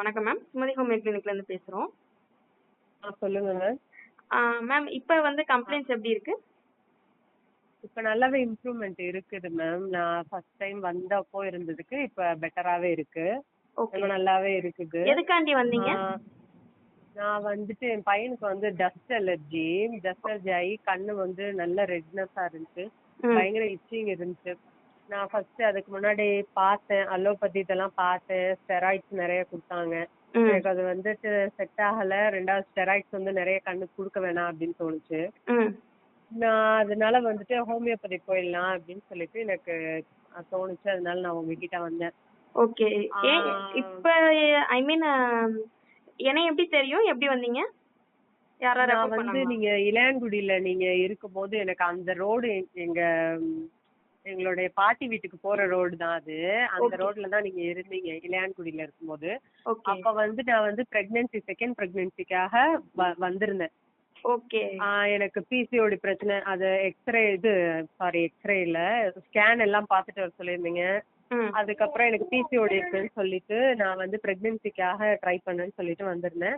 வணக்கம் ma'am. Sumathi homeo கிளினிக்ல இருந்து பேசுறோம். சொல்லுங்க மேம். மேம் இப்ப வந்து கம்ப்ளைண்ட்ஸ் எப்படி இருக்கு? இப்ப நல்லாவே இம்ப்ரூவ்மெண்ட் இருக்குது மேம். நான் ஃபர்ஸ்ட் டைம் வந்தப்போ இருந்ததுக்கு இப்ப பெட்டராவே இருக்கு. ஓகே. ரொம்ப நல்லாவே இருக்குது. எதுக்காண்டி வந்தீங்க? நான் வந்துட்டு என் பையனுக்கு வந்து டஸ்ட் அலர்ஜி ஆகி கண்ணு வந்து நல்ல ரெட்னஸா இருந்துச்சு. பயங்கர இச்சிங் இருந்துச்சு. நான் ஃபர்ஸ்ட் அதுக்கு முன்னாடி பார்த்தேன், அலோபதி இதெல்லாம் பார்த்தேன். ஸ்டெராய்ட்ஸ் நிறைய கொடுத்தாங்க. எனக்கு அது வந்துட்டு செட் ஆகல. 2வது ஸ்டெராய்ட்ஸ் வந்து நிறைய கண்ணுக்கு கொடுக்க வேணாம் அப்படின்னு தோணுச்சு. நான் அதனால வந்துட்டு ஹோமியோபதி போயிடலாம் அப்படின்னு சொல்லிட்டு எனக்கு தோணுச்சு. அதனால நான் உங்ககிட்ட வந்தேன். ஓகே. இப்ப ஐ மீன் என்ன எப்படி தெரியும்? எப்படி வந்தீங்க? யாரா நான் ரெஃபர் வந்து பண்ணாங்களா? நீங்க இளையான்குடியில நீங்க இருக்கும்போது எனக்கு அந்த ரோடு எங்க எங்களுடைய பாட்டி வீட்டுக்கு போற ரோடு தான் அது. அந்த Okay. ரோட்ல தான் நீங்க இருந்தீங்க இளையான்குடியில இருக்கும்போது. ஓகே. அப்ப வந்து நான் வந்து செகண்ட் பிரெக்னன்சிக்காக வந்திருந்தேன். ஓகே. எனக்கு பிசிஓடி பிரச்சனை. அது எக்ஸ்ரே இல்ல, ஸ்கேன் எல்லாம் பார்த்துட்டு வர சொல்லியிருந்தீங்க. அதுக்கப்புறம் எனக்கு பிசிஓடி இருக்குன்னு சொல்லிட்டு நான் வந்து பிரெக்னன்சிக்காக ட்ரை பண்ணேன்னு சொல்லிட்டு வந்திருந்தேன்.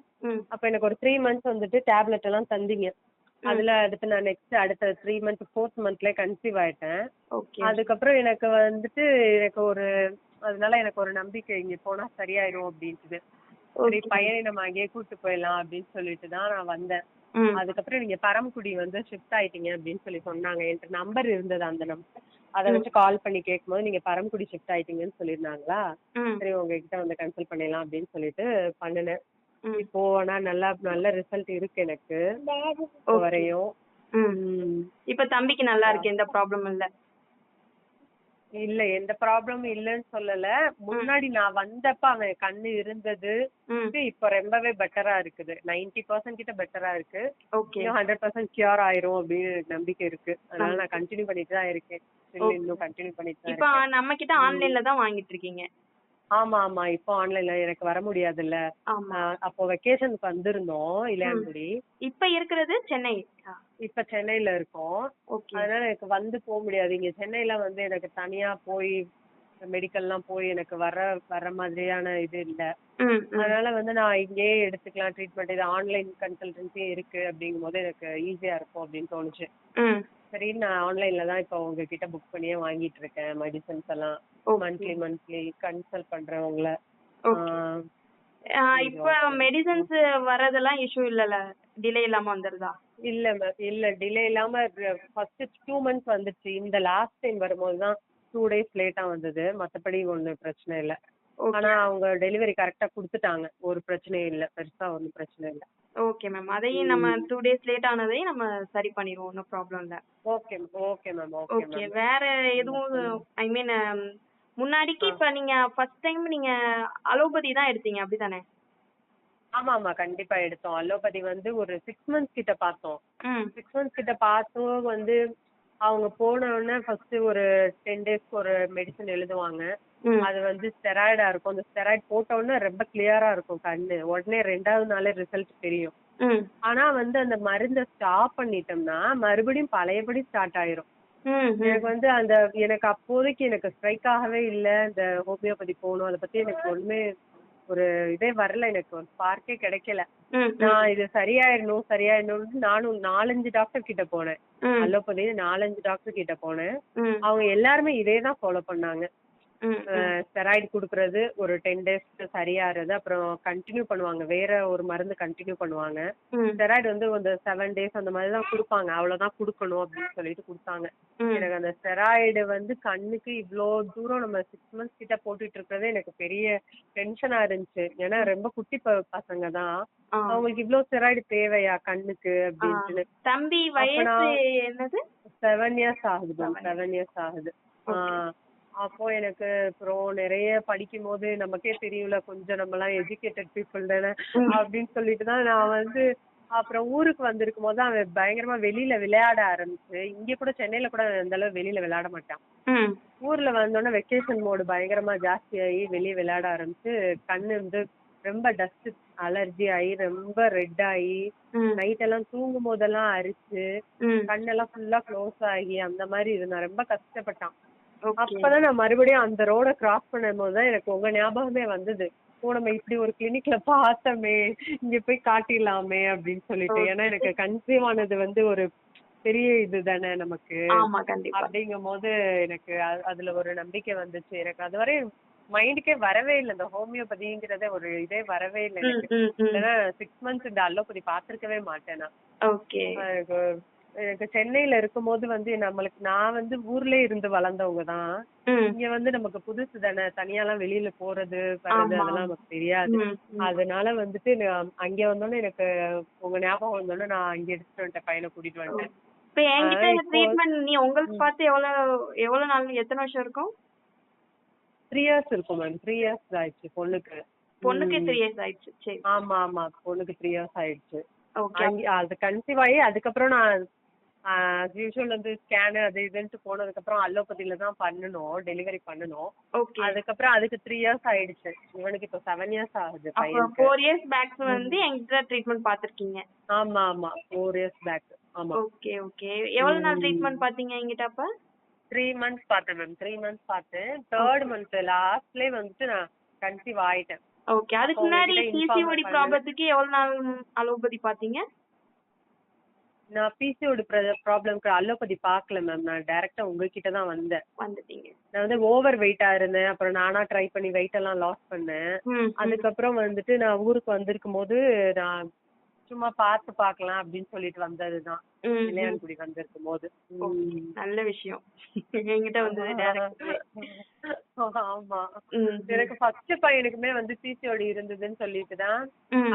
அப்ப எனக்கு ஒரு 3 மந்த்ஸ் வந்துட்டு டேப்லெட் எல்லாம் தந்தீங்க. அதுல அடுத்து நான் அடுத்த 3 மந்த் 4th மந்த்ல கன்சீவ் ஆயிட்டேன். அதுக்கப்புறம் எனக்கு வந்துட்டு அதனால எனக்கு ஒரு நம்பிக்கை இங்க போனா சரியாயிரும் அப்படின்ட்டு. சரி பையனை நம்ம அங்கேயே கூட்டு போயிடலாம் அப்படின்னு சொல்லிட்டு தான் நான் வந்தேன். அதுக்கப்புறம் நீங்க பரமக்குடி வந்து ஷிஃப்ட் ஆயிட்டீங்க அப்படின்னு சொல்லி சொன்னாங்க. என்கிட்ட நம்பர் இருந்தது, அந்த நம்பர் அதை வச்சு கால் பண்ணி கேட்கும்போது நீங்க பரமக்குடி ஷிஃப்ட் ஆயிட்டீங்கன்னு சொல்லியிருந்தாங்களா. சரி உங்ககிட்ட வந்து கன்சல்ட் பண்ணிடலாம் அப்படின்னு சொல்லிட்டு பண்ணினேன். இப்போ ஆனா நல்ல ரிசல்ட் இருக்கு எனக்கு வரையும். இப்ப தம்பிக்கு நல்லா இருக்கு, எந்த ப்ராப்ளமும் இல்ல? இல்ல, எந்த ப்ராப்ளமும் இல்லன்னு சொல்லல. முன்னாடி நான் வந்தப்ப அவன் கண்ணு இருந்தது இப்ப ரொம்பவே பெட்டரா இருக்குது. 90% கிட்ட பெட்டரா இருக்கு. 100% கியூர் ஆயிரும் அப்படின்னு நம்பிக்கை இருக்கு. அதனால நான் கண்டினியூ பண்ணிட்டு தான் இருக்கேன். இன்னும் கண்டினியூ பண்ணிட்டு தான் இப்ப இருக்கேன். நம்ம கிட்ட ஆன்லைன்ல தான் வாங்கிட்டு இருக்கீங்க? ஆமா ஆமா, இப்போ ஆன்லைன்ல எனக்கு வர முடியாதுல்ல. அப்போ வெக்கேஷனுக்கு வந்திருந்தோம் இளையான்குடி. இப்ப இருக்கிறது சென்னை? இப்ப சென்னையில இருக்கோம். அதனால எனக்கு வந்து போக முடியாது. இங்க சென்னையில வந்து எனக்கு தனியா போய் மெடிக்கல்லாம் போய் எனக்கு வர மாதிரியான இது இல்ல. அதனால வந்து நான் இங்கேயே எடுத்துக்கலாம் ட்ரீட்மெண்ட். இது ஆன்லைன் கன்சல்டன்சி இருக்கு அப்படிங்கும் போது எனக்கு ஈஸியா இருக்கும் அப்படின்னு தோணுச்சு. சரி, நான் ஆன்லைன்ல தான் இப்ப உங்ககிட்ட புக் பண்ணியே வாங்கிட்டு இருக்கேன் மெடிசன்ஸ் எல்லாம். மந்த்லி கன்சல்ட் பண்றேன் உங்களை. இப்ப மெடிசன்ஸ் வரதெல்லாம் இஷ்யூ இல்லல? டிலே இல்லாம வந்துருதா? இல்ல மேம், இல்ல டிலே இல்லாம ஃபர்ஸ்ட் 2 மந்த்ஸ் வந்துச்சு. இந்த லாஸ்ட் டைம் வரும்போது தான் 2 days லேட்டா வந்தது. மத்தபடி ஒண்ணும் பிரச்சனை இல்ல. ஆனா அவங்க டெலிவரி கரெக்டா குடுத்துட்டாங்க. ஒரு பிரச்சனையும் இல்ல, பெருசா ஒண்ணும் பிரச்சனை இல்ல. Okay ma'am. அதையும் நம்ம 2 days லேட் ஆனதையும் நம்ம சரி பண்ணிடுவோம், ஒன்னும் ப்ராப்ளம் இல்ல. Okay ma'am. ஓகே. வேற எதுவும் ஐ மீன் முன்னாடிக்கு இப்ப நீங்க ஃபர்ஸ்ட் டைம் நீங்க அலோபதி தான் எடுத்தீங்க அப்படிதானே? ஆமா கண்டிப்பா எடுத்தோம். அலோபதி வந்து ஒரு 6 மந்த்ஸ் கிட்ட பார்த்தோம். 6 மந்த்ஸ் கிட்ட பார்த்தோம். வந்து அவங்க போன உடனே ஃபர்ஸ்ட் ஒரு 10 டேஸ்க்கு ஒரு மெடிசன் எழுதுவாங்க. அது வந்து ஸ்டெராய்டா இருக்கும். அந்த ஸ்டெராய்ட் போட்ட உடனே ரொம்ப கிளியரா இருக்கும் கண்ணு. உடனே 2வது நாளே ரிசல்ட் தெரியும். ஆனா வந்து அந்த மருந்தை ஸ்டாப் பண்ணிட்டோம்னா மறுபடியும் பழையபடி ஸ்டார்ட் ஆயிரும். எனக்கு வந்து எனக்கு அப்போதைக்கு எனக்கு ஸ்ட்ரைக் ஆகவே இல்ல. இந்த ஹோமியோபதி போகணும் அதை பத்தி எனக்கு ஒண்ணுமே ஒரு இதே வரல. எனக்கு ஒரு ஸ்பார்க்கே கிடைக்கல. நான் இது சரியாயிடணும்னு நானும் 4-5 டாக்டர் கிட்ட போனேன். அலோபதி 4-5 டாக்டர் கிட்ட போனேன். அவங்க எல்லாருமே இதே தான் ஃபாலோ பண்ணாங்க. ஸ்டெராய்டு குடுக்கறது, ஒரு 10 டேஸ்க்கு சரியாறது, அப்புறம் கண்டினியூ பண்ணுவாங்க, வேற ஒரு மருந்து கண்டினியூ பண்ணுவாங்க. ஸ்டெராய்டு வந்து ஒரு 7 டேஸ் அந்த மாதிரி தான் கொடுப்பாங்க. அவ்வளவுதான் கொடுக்கணும் அப்படின்னு சொல்லிட்டு கொடுத்தாங்க. எனக்கு அந்த ஸ்டெராய்டு வந்து கண்ணுக்கு இவ்ளோ தூரம் நம்ம 6 மந்த்ஸ் கிட்ட போட்டுட்டு இருக்கிறதே எனக்கு பெரிய டென்ஷனா இருந்துச்சு. ஏன்னா ரொம்ப குட்டி பசங்க தான், அவங்களுக்கு இவ்ளோ ஸ்டெராய்டு தேவையா கண்ணுக்கு அப்படின்ட்டு. தம்பி வயசு என்னது? 7 years ஆகுது. 7 years ஆகுது. அப்போ எனக்கு அப்புறம் நிறைய படிக்கும் போது நமக்கே தெரியல, கொஞ்சம் நம்ம எல்லாம் எஜுகேட்டட் பீப்புள் தானே அப்படின்னு சொல்லிட்டு தான் நான் வந்து அப்புறம் ஊருக்கு வந்திருக்கும் போது அவன் பயங்கரமா வெளியில விளையாட ஆரம்பிச்சு. இங்க கூட சென்னையில கூட அந்த அளவு வெளியில விளையாட மாட்டான். ஊர்ல வந்தோடனே வெக்கேஷன் மோடு பயங்கரமா ஜாஸ்தியாகி வெளியே விளையாட ஆரம்பிச்சு கண்ணு வந்து ரொம்ப டஸ்ட் அலர்ஜி ஆகி ரொம்ப ரெட் ஆகி நைட் எல்லாம் தூங்கும் போதெல்லாம் அரிச்சு கண்ணெல்லாம் ஃபுல்லா க்ளோஸ் ஆகி அந்த மாதிரி இருந்தான். ரொம்ப கஷ்டப்பட்டான். அப்பதான் நான் மறுபடியும் அந்த ரோட கிராஸ் பண்ணும் போதுதான் எனக்கு உங்க ஞாபகமே வந்தது. ஓ நம்ம இப்படி ஒரு கிளினிக்ல பார்த்தோமே, இங்க போய் காட்டிடலாமே அப்படின்னு சொல்லிட்டு. ஏன்னா எனக்கு கன்சீவ் ஆனது வந்து ஒரு பெரிய இது தானே நமக்கு. ஆமா கண்டிப்பா. அப்படிங்கும் போது எனக்கு அதுல ஒரு நம்பிக்கை வந்துச்சு. எனக்கு அதுவரை மைண்டுக்கே வரவே இல்லை இந்த ஹோமியோபதிங்கிறத ஒரு இதே வரவே இல்லை எனக்கு. ஏன்னா 6 months இந்த அலோபதி பார்த்திருக்கவே மாட்டேன் நான். ஓகே. எனக்கு சென்னையில இருக்கும்போது வந்து நம்மளுக்கு நான் வந்து ஊர்லயே இருந்து வளர்ந்தவங்க தான். இங்க வந்து நமக்கு புதுசு தானே, தனியாலாம் வெளியில போறது வர்றது அதெல்லாம் நமக்கு தெரியாது. அதனால வந்துட்டு அங்க வந்தோடனே எனக்கு உங்க ஞாபகம் வந்தோடனே நான் அங்க எடுத்துட்டு வந்துட்டேன், பையனை கூட்டிட்டு வந்துட்டேன். இப்ப என்கிட்ட ட்ரீட்மெண்ட் நீ உங்களுக்கு பார்த்து எவ்வளவு நாள் எத்தனை வருஷம் இருக்கும்? 3 years இருக்கும் மேம். 3 years ஆயிடுச்சு பொண்ணுக்கு. பொண்ணுக்கு 3 years ஆயிடுச்சு. சரி. ஆமா ஆமா பொண்ணுக்கு 3 years ஆயிடுச்சு. ஓகே. அது கன்சீவ் ஆகி அதுக்கப்புறம் நான் யூசுவல் வந்து ஸ்கேனு அது இதுன்ட்டு போனதுக்கு அப்புறம் அலோபதியில தான் பண்ணணும், டெலிவரி பண்ணணும். ஓகே. அதுக்கப்புறம் அதுக்கு 3 years ஆயிடுச்சு. இவனுக்கு இப்போ 7 years ஆகுது அப்ப பையனுக்கு. 4 years பேக் வந்து என்கிட்ட ட்ரீட்மெண்ட் பாத்திருக்கீங்க. ஆமா ஆமா 4 years பேக். ஆமா. Okay okay. எவ்வளவு நாள் ட்ரீட்மெண்ட் பாத்தீங்க என்கிட்ட அப்ப? 3 months பார்த்தேன் மேம். 3 months பார்த்தேன். 3rd month லாஸ்ட்லயே வந்துட்டு நான் கன்சீவ் ஆயிட்டேன். ஓகே. அதுக்கு முன்னாடி பிசிஓடி ப்ராப்ளத்துக்கு எவ்வளவு நாள் அலோபதி பாத்தீங்க? நான் பிசிஓடி ப்ராப்ளம்க்கு அலோபதி பார்க்கல மேம். நான் டைரக்டா உங்ககிட்ட தான் வந்தேன். வந்துட்டீங்க. நான் வந்து ஓவர் வெயிட்டா இருந்தேன். அப்புறம் நானா ட்ரை பண்ணி வெயிட் எல்லாம் லாஸ் பண்ணேன். அதுக்கப்புறம் வந்துட்டு நான் ஊருக்கு வந்திருக்கும் போது நான் சும்மா பார்த்து பார்க்கலாம் அப்படின்னு சொல்லிட்டு வந்ததுதான். இளையான்குடி வந்திருக்கும் போது. நல்ல விஷயம். என்கிட்ட வந்தது டைரக்ட். ஆமா. எனக்கு ஃபர்ஸ்ட் பையனுக்குமே வந்து பிசிஓடி இருந்ததுன்னு சொல்லிட்டு தான்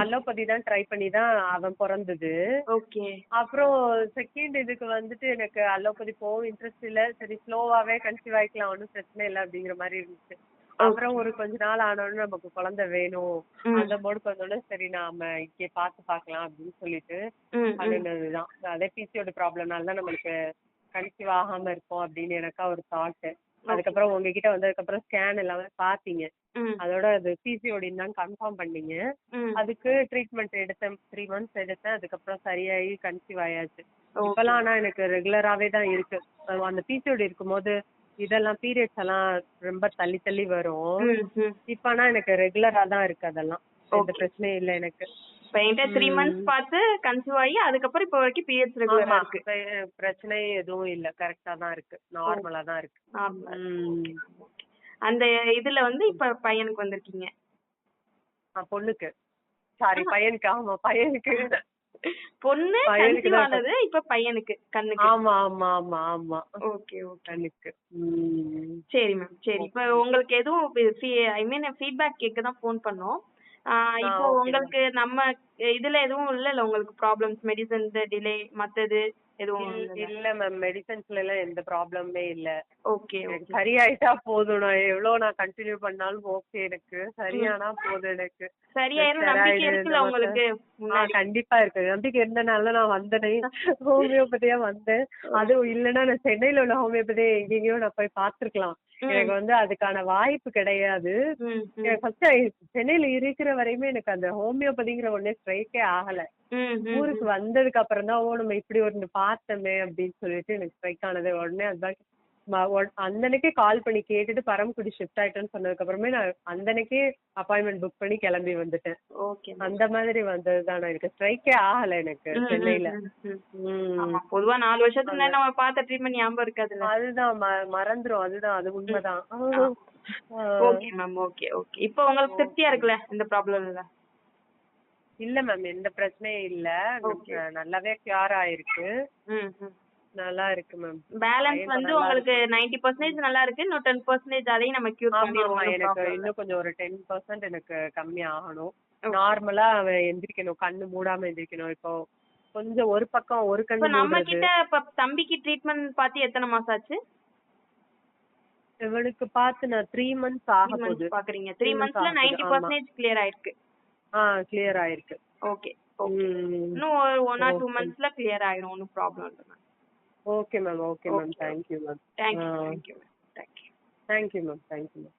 அலோபதி தான் ட்ரை பண்ணி தான் அவன் பிறந்தது. ஓகே. அப்புறம் செகண்ட் இதுக்கு வந்துட்டு எனக்கு அலோபதி போக இன்ட்ரெஸ்ட் இல்ல. சரி ஸ்லோவாவே கன்சீவ் ஆயிக்கலாம், ஒன்னும் பிரச்சனை இல்லை அப்படிங்கிற மாதிரி இருந்துச்சு. அப்புறம் ஒரு கொஞ்ச நாள் ஆனோடனே நமக்கு குழந்தை வேணும் அந்த மோடுக்கு வந்தோடனே சரி நாம இங்கே பார்த்து பார்க்கலாம் அப்படின்னு சொல்லிட்டு பண்ணுனதுதான். அதே பிசிஓடி ப்ராப்ளம்னால தான் நம்மளுக்கு கன்சீவ் ஆகாம இருக்கும் அப்படின்னு எனக்கா ஒரு தாட். அதுக்கப்புறம் உங்ககிட்ட வந்ததுக்கு அப்புறம் ஸ்கேன் எல்லாமே பாத்தீங்க. அதோட அது பிசிஓடின்னு தான் கன்ஃபார்ம் பண்ணீங்க. அதுக்கு ட்ரீட்மெண்ட் எடுத்தேன். 3 months எடுத்தேன். அதுக்கப்புறம் சரியாயி கன்சீவ் ஆயாச்சு. இப்பெல்லாம் ஆனா எனக்கு ரெகுலராவே தான் இருக்கு. அந்த பிசிஓடி இருக்கும்போது இதெல்லாம் பீரியட்ஸ் எல்லாம் ரொம்ப தள்ளி தள்ளி வரும். இப்ப ஆனா எனக்கு ரெகுலரா தான் இருக்கு. அதெல்லாம் எந்த பிரச்சனையும் இல்ல எனக்கு. இப்ப என்கிட்ட 3 months பார்த்து கன்சீவ் ஆகி அதுக்கப்புறம் இப்ப வரைக்கும் பீரியட்ஸ் ரெகுலரா இருக்கு. பிரச்சனை எதுவும் இல்ல, கரெக்டா தான் இருக்கு, நார்மலா தான் இருக்கு. அந்த இதுல வந்து இப்ப பையனுக்கு வந்திருக்கீங்க. பொண்ணுக்கு சாரி பையனுக்கு. ஆமா பையனுக்கு. பொண்ணு கன்சீவ் ஆனது இப்ப பையனுக்கு கண்ணுக்கு. ஆமா ஆமா ஆமா ஆமா. Okay okay. கண்ணுக்கு. சரி மேம். சரி இப்ப உங்களுக்கு எதுவும் ஐ மீன் ஃபீட்பேக் கேட்க தான் ஃபோன் பண்ணோம். இப்போ உங்களுக்கு நம்ம இதுல எதுவும் இல்ல உங்களுக்கு ப்ராப்ளம்ஸ் மெடிசன் டிலே மத்தது எதுவும் இல்ல மேம். மெடிசன்ஸ்ல எல்லாம் எந்த ப்ராப்ளமே இல்ல. ஓகே. சரியாயிட்டா போதும். நான் எவ்வளவு நான் கண்டினியூ பண்ணாலும் ஓகே. எனக்கு சரியானா போதும். எனக்கு சரியாயிரும் நம்பிக்கை இருக்குல்ல உங்களுக்கு? கண்டிப்பா இருக்கு. நம்பிக்கை இருந்தனால நான் வந்தேனே, ஹோமியோபதியா வந்தேன். அதுவும் இல்லன்னா நான் சென்னையில உள்ள ஹோமியோபதி எங்கெங்கயோ நான் போய் பாத்துருக்கலாம். எனக்கு வந்து அதுக்கான வாய்ப்பு கிடையாது. ஃபர்ஸ்ட் சென்னையில இருக்கிற வரையுமே எனக்கு அந்த ஹோமியோபதிங்கிற ஒண்ணே ஸ்ட்ரைக்கே ஆகல. ஊருக்கு வந்ததுக்கு அப்புறம் தான் நம்ம இப்படி ஒண்ணு பார்த்தோமே அப்படின்னு சொல்லிட்டு எனக்கு ஸ்ட்ரைக் ஆனது. உடனே அதுதான் அந்தனைக்கே கால் பண்ணி கேட்டுட்டு பரமக்குடி ஷிஃப்ட் ஆயிட்டேன்னு சொன்னதுக்கு அப்புறமே நான் அந்தனைக்கே அப்பாயின்மெண்ட் புக் பண்ணி கிளம்பி வந்துட்டேன். அந்த மாதிரி வந்ததுதான். எனக்கு ஸ்ட்ரைக்கே ஆகல எனக்கு சென்னையில. பொதுவா 4 வருஷத்துக்கு முன்னாடி நம்ம பார்த்த ட்ரீட்மெண்ட் ஞாபகம் இருக்காதுல்ல? அதுதான் மறந்துரும். அதுதான் அது உண்மைதான். Okay ma'am. Okay okay. இப்போ உங்களுக்கு திருப்தியா இருக்குல்ல இந்த ப்ராப்ளம் இல்ல? இல்ல மேம் எந்த பிரச்சனையும் இல்ல. நல்லாவே கியூர் ஆயிருக்கு. நல்லா இருக்கு மேம். பேலன்ஸ் வந்து உங்களுக்கு 90% நல்லா இருக்கு. இன்னும் 10% அதையும் நம்ம கியூர் பண்ணிடுவோம். எனக்கு இன்னும் கொஞ்சம் ஒரு 10% எனக்கு கம்மி ஆகணும். நார்மலா அவன் எந்திரிக்கணும், கண்ணு மூடாம எந்திரிக்கணும். இப்போ கொஞ்சம் ஒரு பக்கம் ஒரு கண்ணு மூடுறது. நம்ம கிட்ட இப்ப தம்பிக்கு ட்ரீட்மெண்ட் பார்த்து எத்தனை மாசம் ஆச்சு? இவனுக்கு பார்த்து நான் 3 months ஆக போகுது. பாக்குறீங்க 3 monthsல 90% கிளியர் ஆயிருக்கு. கிளியர் ஆயிருக்கு. Okay okay. இன்னும் 1 or 2 monthsல கிளியர் ஆயிரும். ஒன்னும் ப்ராப்ளம் இல்ல ma'am. Okay ma'am. Okay ma'am. Thank you ma'am. Thank you ma'am. Thank you ma'am.